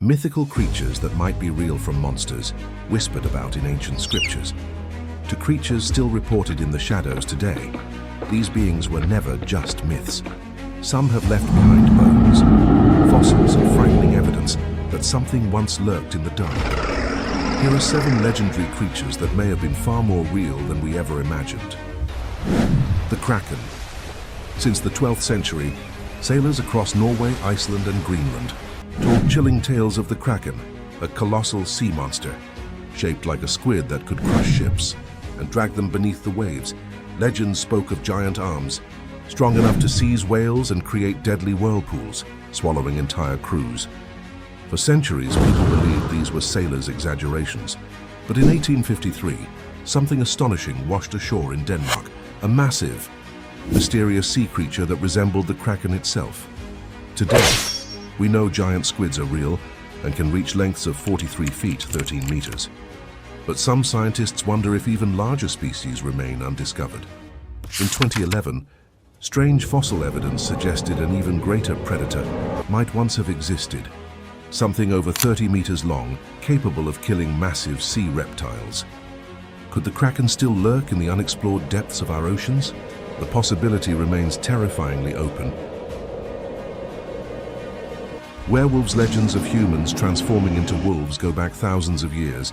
Mythical creatures that might be real from monsters, whispered about in ancient scriptures. To creatures still reported in the shadows today, these beings were never just myths. Some have left behind bones, fossils and frightening evidence that something once lurked in the dark. Here are 7 legendary creatures that may have been far more real than we ever imagined. The Kraken. Since the 12th century, sailors across Norway, Iceland and Greenland told chilling tales of the Kraken, a colossal sea monster, shaped like a squid that could crush ships and drag them beneath the waves. Legends spoke of giant arms, strong enough to seize whales and create deadly whirlpools, swallowing entire crews. For centuries, people believed these were sailors' exaggerations. But in 1853, something astonishing washed ashore in Denmark, a massive, mysterious sea creature that resembled the Kraken itself. Today, we know giant squids are real and can reach lengths of 43 feet, 13 meters. But some scientists wonder if even larger species remain undiscovered. In 2011, strange fossil evidence suggested an even greater predator might once have existed. Something over 30 meters long, capable of killing massive sea reptiles. Could the Kraken still lurk in the unexplored depths of our oceans? The possibility remains terrifyingly open. Werewolves' legends of humans transforming into wolves go back thousands of years,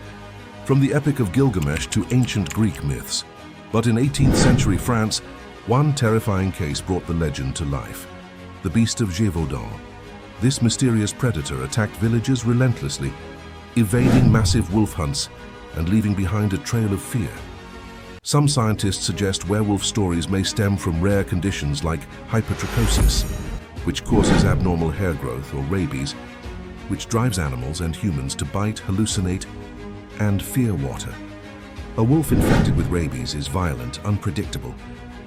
from the Epic of Gilgamesh to ancient Greek myths. But in 18th century France, one terrifying case brought the legend to life: the Beast of Gévaudan. This mysterious predator attacked villages relentlessly, evading massive wolf hunts and leaving behind a trail of fear. Some scientists suggest werewolf stories may stem from rare conditions like hypertrichosis, which causes abnormal hair growth, or rabies, which drives animals and humans to bite, hallucinate, and fear water. A wolf infected with rabies is violent, unpredictable,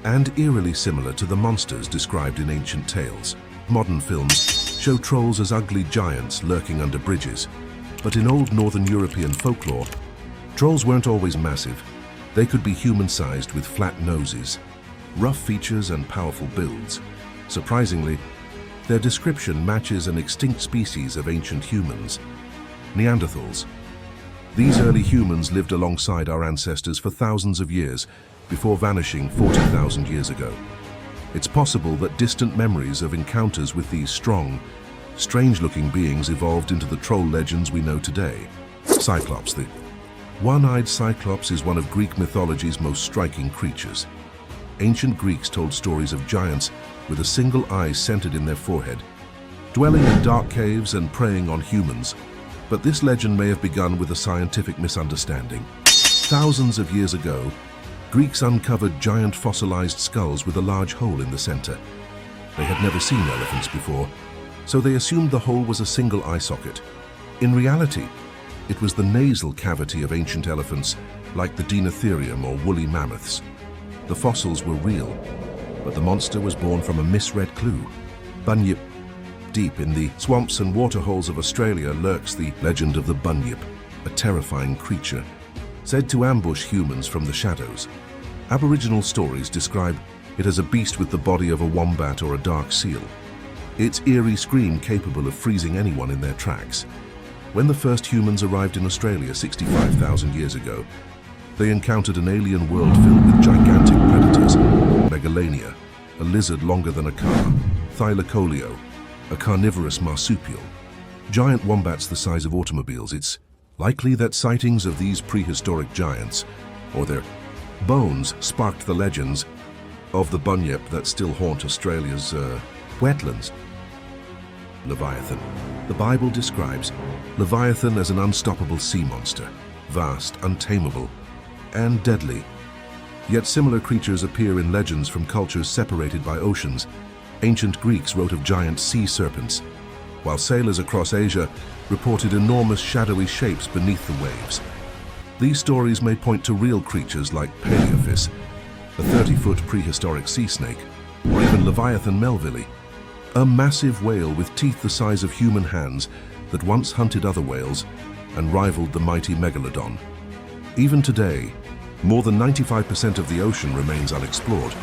and eerily similar to the monsters described in ancient tales. Modern films show trolls as ugly giants lurking under bridges, but in old Northern European folklore, trolls weren't always massive. They could be human-sized with flat noses, rough features and powerful builds. Surprisingly, their description matches an extinct species of ancient humans, Neanderthals. These early humans lived alongside our ancestors for thousands of years before vanishing 40,000 years ago. It's possible that distant memories of encounters with these strong, strange-looking beings evolved into the troll legends we know today. Cyclops. The one-eyed Cyclops is one of Greek mythology's most striking creatures. Ancient Greeks told stories of giants with a single eye centered in their forehead, dwelling in dark caves and preying on humans. But this legend may have begun with a scientific misunderstanding. Thousands of years ago, Greeks uncovered giant fossilized skulls with a large hole in the center. They had never seen elephants before, so they assumed the hole was a single eye socket. In reality, it was the nasal cavity of ancient elephants, like the Deinotherium or woolly mammoths. The fossils were real, but the monster was born from a misread clue. Bunyip. Deep in the swamps and waterholes of Australia lurks the legend of the Bunyip, a terrifying creature, said to ambush humans from the shadows. Aboriginal stories describe it as a beast with the body of a wombat or a dark seal. Its eerie scream capable of freezing anyone in their tracks. When the first humans arrived in Australia 65,000 years ago, they encountered an alien world filled with gigantic predators: Megalania, a lizard longer than a car; Thylacoleo, a carnivorous marsupial; giant wombats the size of automobiles. It's likely that sightings of these prehistoric giants, or their bones, sparked the legends of the Bunyip that still haunt Australia's wetlands. Leviathan. The Bible describes Leviathan as an unstoppable sea monster, vast, untamable, and deadly. Yet similar creatures appear in legends from cultures separated by oceans. Ancient Greeks wrote of giant sea serpents, while sailors across Asia reported enormous shadowy shapes beneath the waves. These stories may point to real creatures like Paleophis, a 30-foot prehistoric sea snake, or even Leviathan melville, a massive whale with teeth the size of human hands that once hunted other whales and rivaled the mighty megalodon. Even today, more than 95% of the ocean remains unexplored,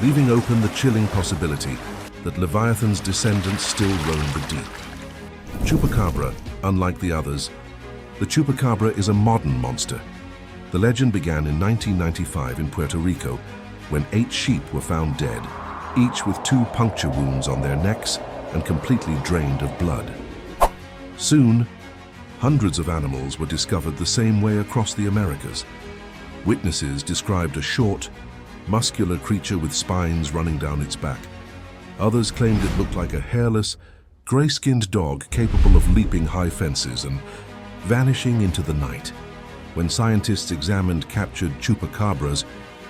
leaving open the chilling possibility that Leviathan's descendants still roam the deep. Chupacabra, Unlike the others, the Chupacabra is a modern monster. The legend began in 1995 in Puerto Rico, when 8 sheep were found dead, each with 2 puncture wounds on their necks and completely drained of blood. Soon, hundreds of animals were discovered the same way across the Americas. Witnesses described a short, muscular creature with spines running down its back. Others claimed it looked like a hairless, gray-skinned dog capable of leaping high fences and vanishing into the night. When scientists examined captured chupacabras,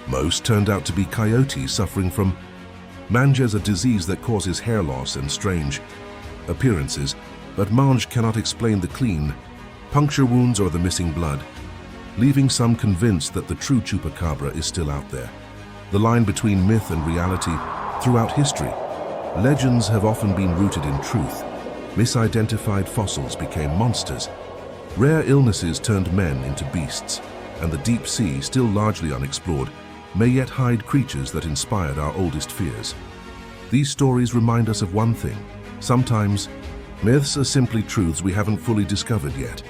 most turned out to be coyotes suffering from mange, a disease that causes hair loss and strange appearances, but mange cannot explain the clean puncture wounds or the missing blood, leaving some convinced that the true chupacabra is still out there. The line between myth and reality throughout history. Legends have often been rooted in truth. Misidentified fossils became monsters. Rare illnesses turned men into beasts, and the deep sea, still largely unexplored, may yet hide creatures that inspired our oldest fears. These stories remind us of one thing: sometimes, myths are simply truths we haven't fully discovered yet.